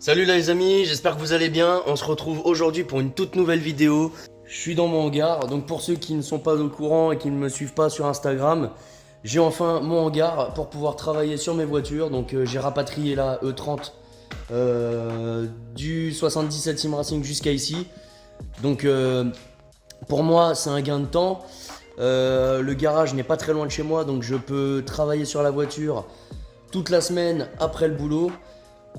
Salut là les amis, j'espère que vous allez bien. On se retrouve aujourd'hui pour une toute nouvelle vidéo. Je suis dans mon hangar, donc pour ceux qui ne sont pas au courant et qui ne me suivent pas sur Instagram, j'ai enfin mon hangar pour pouvoir travailler sur mes voitures. Donc j'ai rapatrié la E30 du 77 Sim Racing jusqu'à ici. Donc pour moi c'est un gain de temps. Le garage n'est pas très loin de chez moi, donc je peux travailler sur la voiture toute la semaine après le boulot.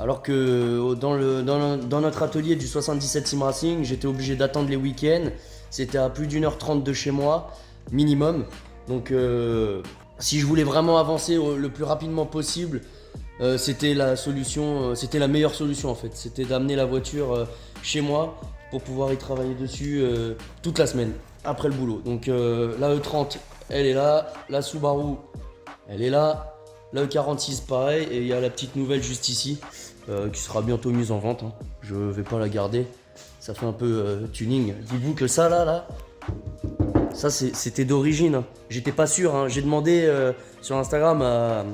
Alors que dans notre atelier du 77 Sim Racing, j'étais obligé d'attendre les week-ends. C'était à plus d'1h30 de chez moi, minimum. Donc si je voulais vraiment avancer le plus rapidement possible, c'était la solution, c'était la meilleure solution en fait. C'était d'amener la voiture chez moi pour pouvoir y travailler dessus toute la semaine, après le boulot. Donc la E30, elle est là. La Subaru, elle est là. La E46 pareil, et il y a la petite nouvelle juste ici qui sera bientôt mise en vente. Je vais pas la garder, ça fait un peu tuning. Dites-vous que ça là, ça c'était d'origine. J'étais pas sûr, j'ai demandé sur Instagram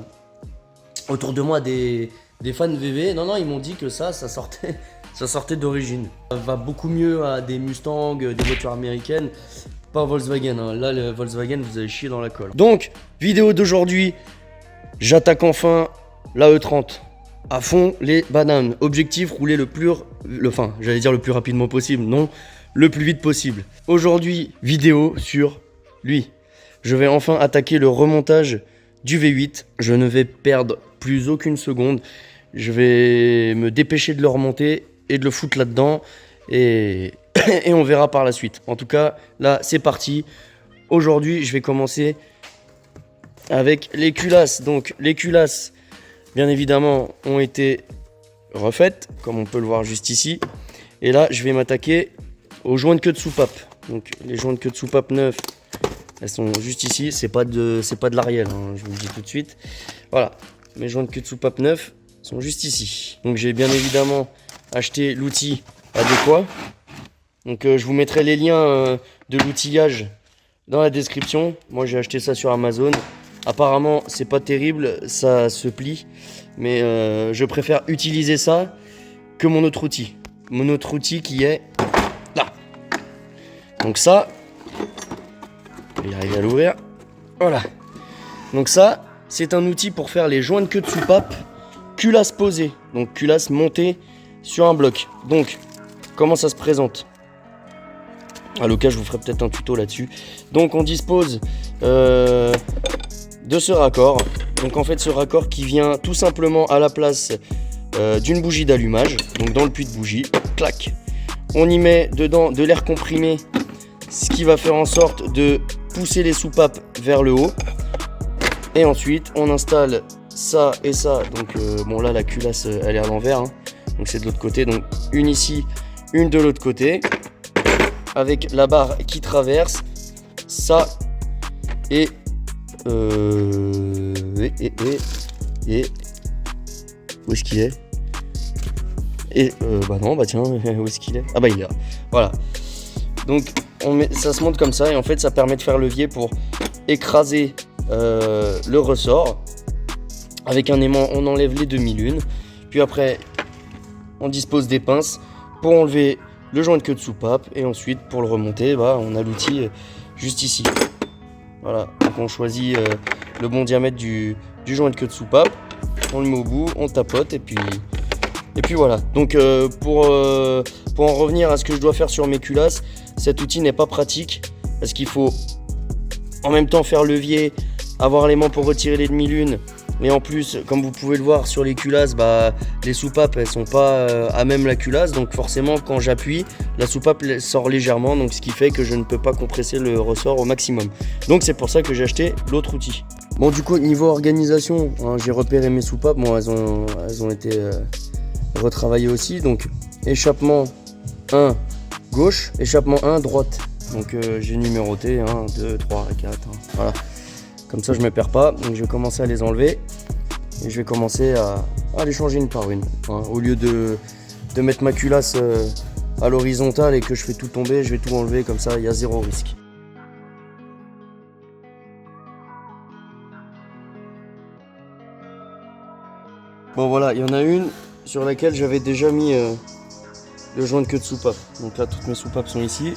autour de moi des fans VV. Non, ils m'ont dit que ça sortait, ça sortait d'origine. Ça va beaucoup mieux à des Mustang, des voitures américaines. Pas Volkswagen, là le Volkswagen vous avez chié dans la colle. Donc, vidéo d'aujourd'hui. J'attaque enfin la E30 à fond les bananes. Objectif, rouler le plus rapidement possible, non, le plus vite possible. Aujourd'hui, vidéo sur lui. Je vais enfin attaquer le remontage du V8. Je ne vais perdre plus aucune seconde. Je vais me dépêcher de le remonter et de le foutre là-dedans. Et on verra par la suite. En tout cas, là, c'est parti. Aujourd'hui, je vais commencer avec les culasses. Donc les culasses, bien évidemment, ont été refaites, comme on peut le voir juste ici. Et là, je vais m'attaquer aux joints de queue de soupape. Donc les joints de queue de soupape neuves, elles sont juste ici. C'est pas de l'Ariel, je vous le dis tout de suite. Voilà, mes joints de queue de soupape neufs sont juste ici. Donc j'ai bien évidemment acheté l'outil adéquat. Donc je vous mettrai les liens de l'outillage dans la description. Moi j'ai acheté ça sur Amazon. Apparemment c'est pas terrible, ça se plie, mais je préfère utiliser ça que mon autre outil. Mon autre outil qui est là. Donc ça, je vais y arriver à l'ouvrir. Voilà. Donc ça, c'est un outil pour faire les joints de queue de soupape culasse posée. Donc culasse montée sur un bloc. Donc, comment ça se présente ? À l'occasion, je vous ferai peut-être un tuto là-dessus. Donc on dispose de ce raccord. Donc en fait ce raccord qui vient tout simplement à la place d'une bougie d'allumage. Donc dans le puits de bougie, clac. On y met dedans de l'air comprimé, ce qui va faire en sorte de pousser les soupapes vers le haut. Et ensuite on installe ça et ça. Donc bon là la culasse elle est à l'envers, donc c'est de l'autre côté. Donc une ici, une de l'autre côté, avec la barre qui traverse ça et où est-ce qu'il est? Et bah non, bah tiens, où est-ce qu'il est? Ah bah il est là. Voilà. Donc ça se monte comme ça et en fait ça permet de faire levier pour écraser le ressort. Avec un aimant, on enlève les demi-lunes. Puis après, on dispose des pinces pour enlever le joint de queue de soupape. Et ensuite, pour le remonter, on a l'outil juste ici. Voilà, donc on choisit le bon diamètre du joint de queue de soupape, on le met au bout, on tapote et puis voilà. Donc pour en revenir à ce que je dois faire sur mes culasses, cet outil n'est pas pratique parce qu'il faut en même temps faire levier, avoir l'aimant pour retirer les demi-lunes. Et en plus, comme vous pouvez le voir sur les culasses, les soupapes elles sont pas à même la culasse, donc forcément quand j'appuie, la soupape sort légèrement, donc ce qui fait que je ne peux pas compresser le ressort au maximum. Donc c'est pour ça que j'ai acheté l'autre outil. Bon du coup niveau organisation, j'ai repéré mes soupapes, bon elles ont été retravaillées aussi, donc échappement 1 gauche, échappement 1 droite. Donc j'ai numéroté 1, 2, 3, 4, voilà. Comme ça je ne me perds pas, donc je vais commencer à les enlever et je vais commencer à les changer une par une. Au lieu de mettre ma culasse à l'horizontale et que je fais tout tomber, je vais tout enlever, comme ça il y a zéro risque. Bon voilà, il y en a une, sur laquelle j'avais déjà mis le joint de queue de soupape. Donc là, toutes mes soupapes sont ici.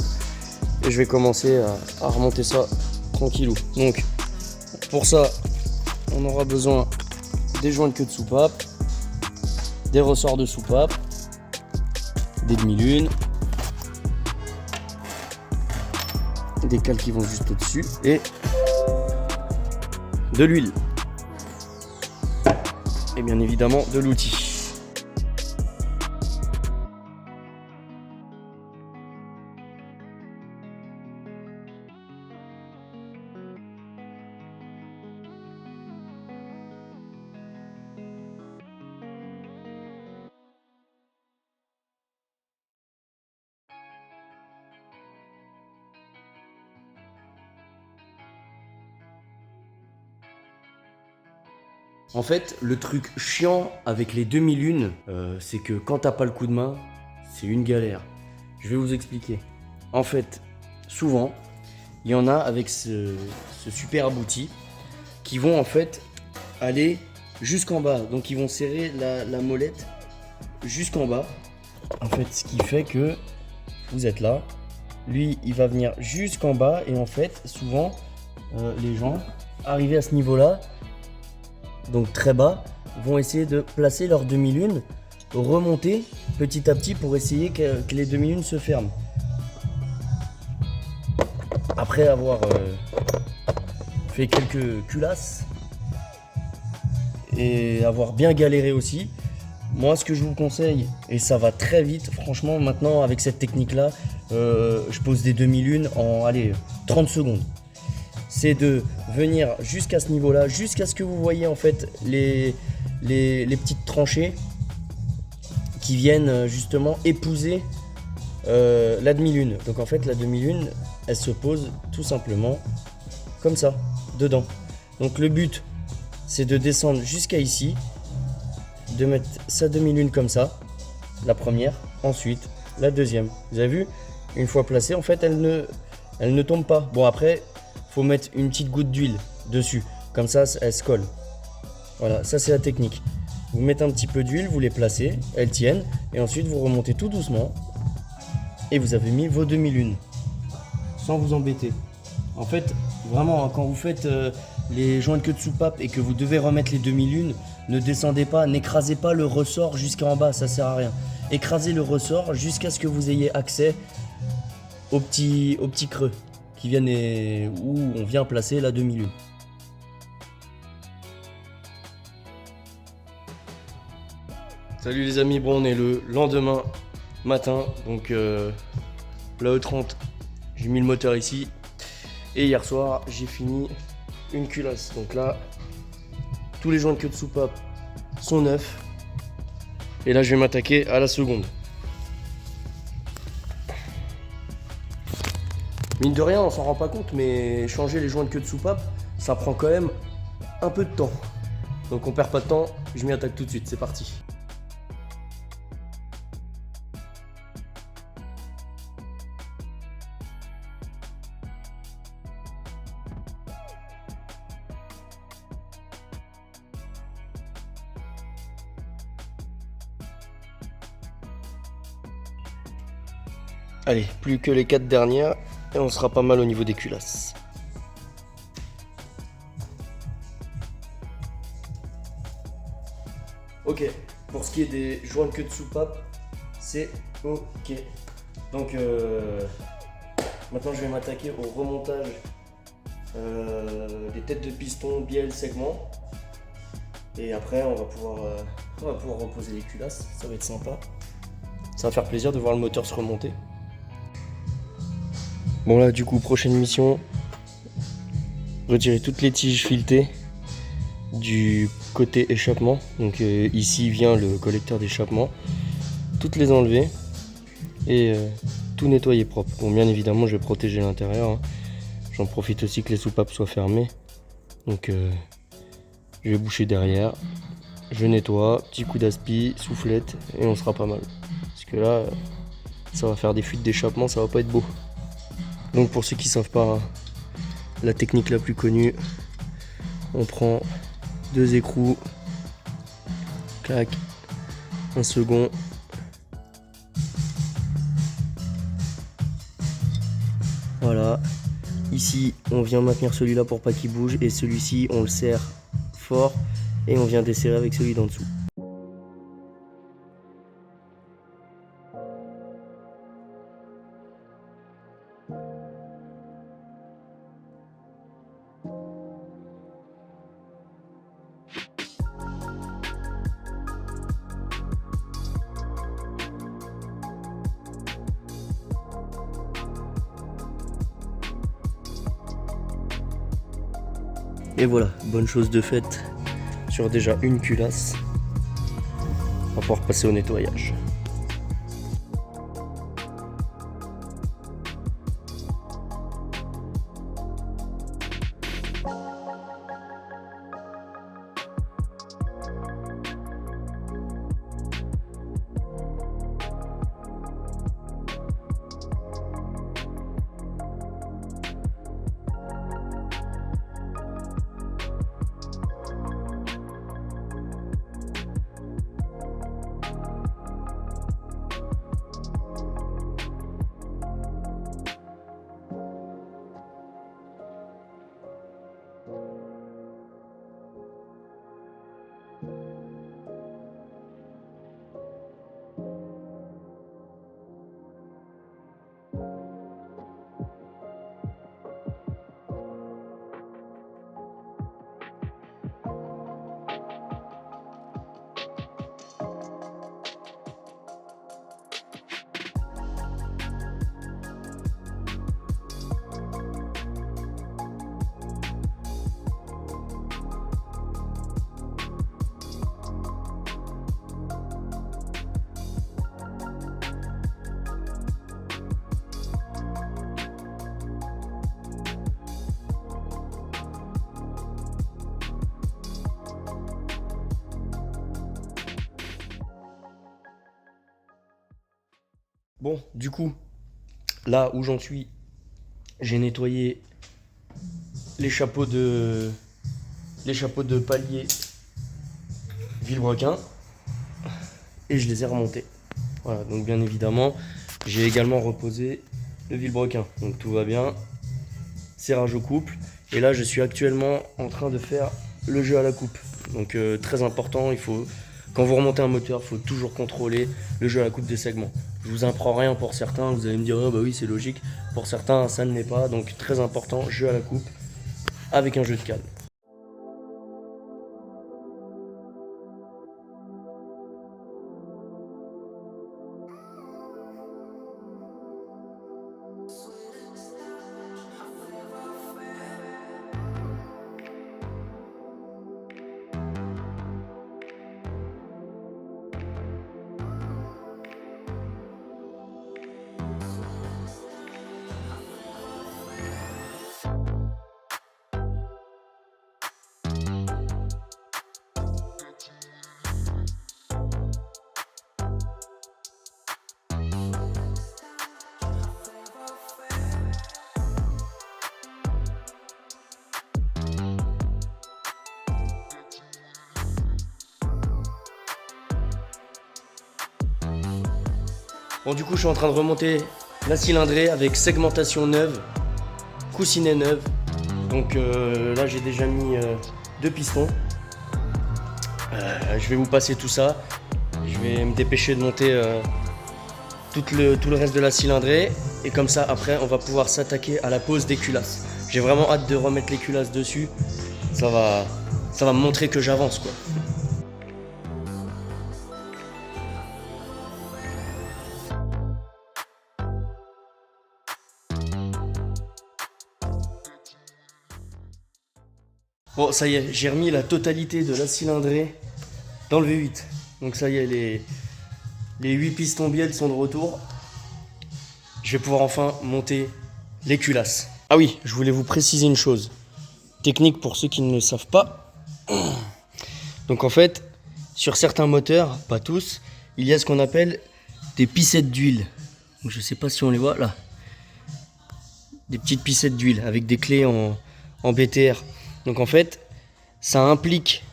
Et je vais commencer à remonter ça tranquillou. Donc, pour ça, on aura besoin des joints de queue de soupape, des ressorts de soupape, des demi-lunes, des cales qui vont juste au-dessus et de l'huile. Et bien évidemment de l'outil. En fait, le truc chiant avec les demi-lunes, c'est que quand t'as pas le coup de main, c'est une galère. Je vais vous expliquer. En fait, souvent, il y en a avec ce super abouti qui vont en fait aller jusqu'en bas. Donc ils vont serrer la molette jusqu'en bas. En fait, ce qui fait que vous êtes là. Lui, il va venir jusqu'en bas et en fait, souvent, les gens arrivés à ce niveau-là, donc très bas, vont essayer de placer leur demi-lune, remonter petit à petit pour essayer que les demi-lunes se ferment. Après avoir fait quelques culasses et avoir bien galéré aussi, moi ce que je vous conseille, et ça va très vite, franchement maintenant avec cette technique là, je pose des demi-lunes en 30 secondes. C'est de venir jusqu'à ce niveau-là, jusqu'à ce que vous voyez en fait les petites tranchées qui viennent justement épouser la demi-lune. Donc en fait la demi-lune, elle se pose tout simplement comme ça, dedans. Donc le but, c'est de descendre jusqu'à ici, de mettre sa demi-lune comme ça, la première, ensuite la deuxième. Vous avez vu, une fois placée, en fait elle ne tombe pas. Bon après, faut mettre une petite goutte d'huile dessus, comme ça elle se colle. Voilà, ça c'est la technique. Vous mettez un petit peu d'huile, vous les placez, elles tiennent, et ensuite vous remontez tout doucement, et vous avez mis vos demi-lunes, sans vous embêter. En fait, vraiment, quand vous faites les joints de queue de soupape et que vous devez remettre les demi-lunes, ne descendez pas, n'écrasez pas le ressort jusqu'en bas, ça sert à rien. Écrasez le ressort jusqu'à ce que vous ayez accès au petit creux qui viennent où on vient placer la demi-lune. Salut les amis, bon on est le lendemain matin, donc la E30, j'ai mis le moteur ici et hier soir j'ai fini une culasse. Donc là, tous les joints de queue de soupape sont neufs et là je vais m'attaquer à la seconde. Mine de rien, on s'en rend pas compte, mais changer les joints de queue de soupape, ça prend quand même un peu de temps. Donc on perd pas de temps, je m'y attaque tout de suite, c'est parti. Allez, plus que les 4 dernières et on sera pas mal au niveau des culasses. Ok, pour ce qui est des joints de queue de soupape, c'est ok. Donc maintenant je vais m'attaquer au remontage des têtes de piston, bielle, segment. Et après on va pouvoir reposer les culasses, ça va être sympa. Ça va faire plaisir de voir le moteur se remonter. Bon là du coup, prochaine mission, retirer toutes les tiges filetées du côté échappement. Donc ici vient le collecteur d'échappement. Toutes les enlever et tout nettoyer propre. Bon bien évidemment je vais protéger l'intérieur, hein. J'en profite aussi que les soupapes soient fermées. Donc je vais boucher derrière, je nettoie, petit coup d'aspi, soufflette et on sera pas mal. Parce que là ça va faire des fuites d'échappement, ça va pas être beau. Donc pour ceux qui ne savent pas, la technique la plus connue, on prend 2 écrous, clac, un second. Voilà. Ici, on vient maintenir celui-là pour pas qu'il bouge. Et celui-ci, on le serre fort. Et on vient desserrer avec celui d'en dessous. Et voilà, bonne chose de faite sur déjà une culasse. On va pouvoir passer au nettoyage. Bon, du coup, là où j'en suis, j'ai nettoyé les chapeaux de palier Villebrequin et je les ai remontés. Voilà, donc bien évidemment, j'ai également reposé le Villebrequin. Donc tout va bien. Serrage au couple. Et là, je suis actuellement en train de faire le jeu à la coupe. Donc très important, quand vous remontez un moteur, il faut toujours contrôler le jeu à la coupe des segments. Je vous apprends rien pour certains, vous allez me dire oh bah oui c'est logique. Pour certains ça ne l'est pas, donc très important, jeu à la coupe avec un jeu de cale. Bon du coup je suis en train de remonter la cylindrée avec segmentation neuve, coussinet neuf. Donc là j'ai déjà mis 2 pistons. Je vais vous passer tout ça. Je vais me dépêcher de monter tout le reste de la cylindrée. Et comme ça après on va pouvoir s'attaquer à la pose des culasses. J'ai vraiment hâte de remettre les culasses dessus. Ça va me montrer que j'avance quoi. Bon, ça y est, j'ai remis la totalité de la cylindrée dans le V8. Donc ça y est, les 8 pistons bielles sont de retour. Je vais pouvoir enfin monter les culasses. Ah oui, je voulais vous préciser une chose. Technique pour ceux qui ne le savent pas. Donc en fait, sur certains moteurs, pas tous, il y a ce qu'on appelle des pissettes d'huile. Donc je ne sais pas si on les voit là. Des petites pissettes d'huile avec des clés en BTR. Donc en fait, ça implique,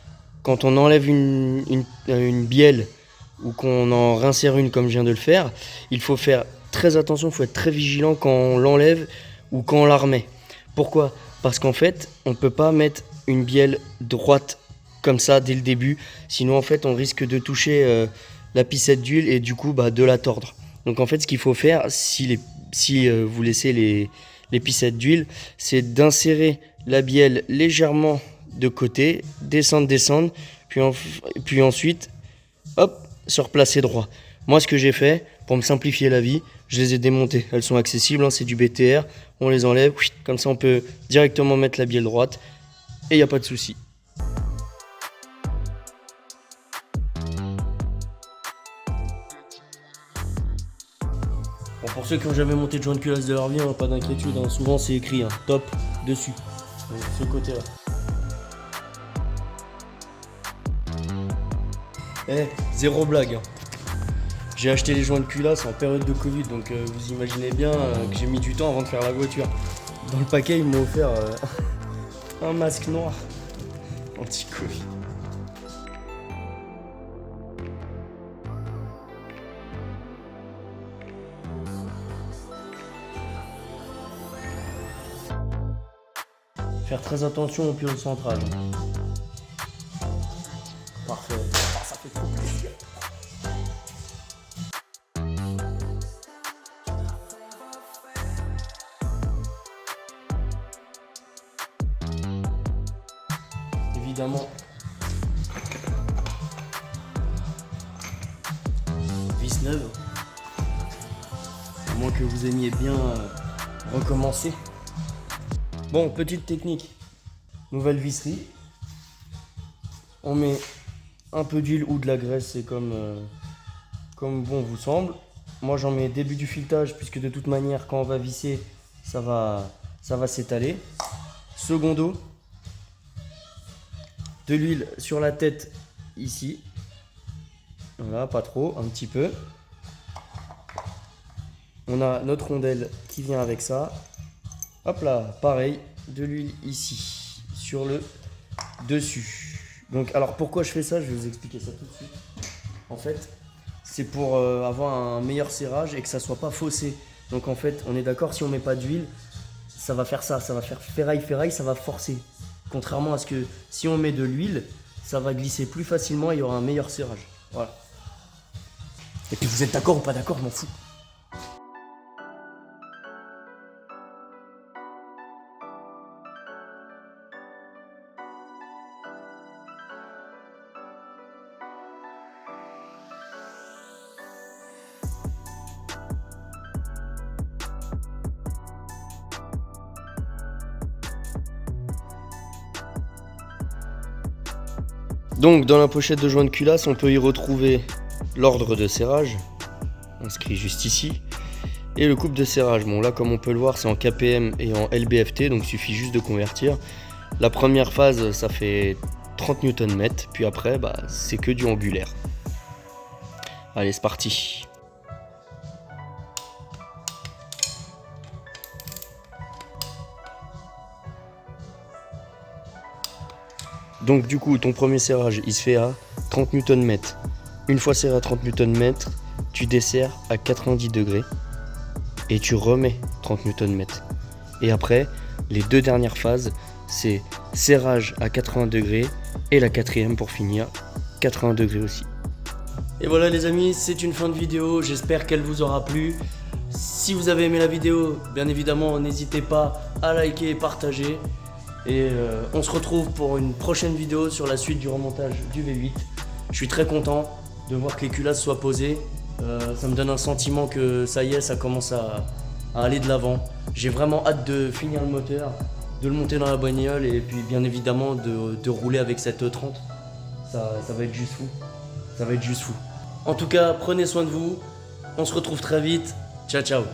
quand on enlève une bielle ou qu'on en rinsère une comme je viens de le faire, il faut faire très attention, il faut être très vigilant quand on l'enlève ou quand on la remet. Pourquoi ? Parce qu'en fait, on ne peut pas mettre une bielle droite comme ça dès le début, sinon en fait on risque de toucher la piscette d'huile et du coup de la tordre. Donc en fait ce qu'il faut faire, si vous laissez les piscettes d'huile, c'est d'insérer la bielle légèrement de côté, descendre, puis ensuite, hop, se replacer droit. Moi ce que j'ai fait, pour me simplifier la vie, je les ai démontées. Elles sont accessibles, c'est du BTR, on les enlève, comme ça on peut directement mettre la bielle droite et il n'y a pas de souci. Bon, pour ceux qui n'ont jamais monté de joint de culasse de leur vie, pas d'inquiétude, souvent c'est écrit top dessus, donc ce côté là. Zéro blague. J'ai acheté les joints de culasse en période de Covid, donc vous imaginez bien que j'ai mis du temps avant de faire la voiture. Dans le paquet, ils m'ont offert un masque noir anti-Covid. Faire très attention au pion central. Parfait. Ah, ça fait trop plaisir. Évidemment, vis neuve, à moins que vous aimiez bien recommencer. Bon, petite technique, nouvelle visserie, on met un peu d'huile ou de la graisse, c'est comme bon vous semble. Moi j'en mets début du filetage, puisque de toute manière quand on va visser, ça va s'étaler. Secondo, de l'huile sur la tête ici, voilà, pas trop, un petit peu. On a notre rondelle qui vient avec ça. Hop là, pareil, de l'huile ici, sur le dessus. Donc alors pourquoi je fais ça, je vais vous expliquer ça tout de suite. En fait, c'est pour avoir un meilleur serrage et que ça soit pas faussé. Donc en fait, on est d'accord, si on met pas d'huile, ça va faire ça, ça va faire ferraille, ça va forcer. Contrairement à ce que si on met de l'huile, ça va glisser plus facilement et il y aura un meilleur serrage. Voilà. Et puis vous êtes d'accord ou pas d'accord, je m'en fous. Donc dans la pochette de joint de culasse, on peut y retrouver l'ordre de serrage, inscrit juste ici, et le couple de serrage. Bon là comme on peut le voir, c'est en KPM et en LBFT, donc il suffit juste de convertir. La première phase, ça fait 30 Nm, puis après c'est que du angulaire. Allez, c'est parti. Donc du coup, ton premier serrage, il se fait à 30 Nm. Une fois serré à 30 Nm, tu desserres à 90 degrés et tu remets 30 Nm. Et après, les deux dernières phases, c'est serrage à 80 degrés et la quatrième pour finir, 80 degrés aussi. Et voilà les amis, c'est une fin de vidéo, j'espère qu'elle vous aura plu. Si vous avez aimé la vidéo, bien évidemment, n'hésitez pas à liker et partager. Et on se retrouve pour une prochaine vidéo sur la suite du remontage du V8. Je suis très content de voir que les culasses soient posées. Ça me donne un sentiment que ça y est, ça commence à aller de l'avant. J'ai vraiment hâte de finir le moteur, de le monter dans la bagnole et puis bien évidemment de rouler avec cette E30. Ça va être juste fou. Ça va être juste fou. En tout cas, prenez soin de vous. On se retrouve très vite. Ciao, ciao.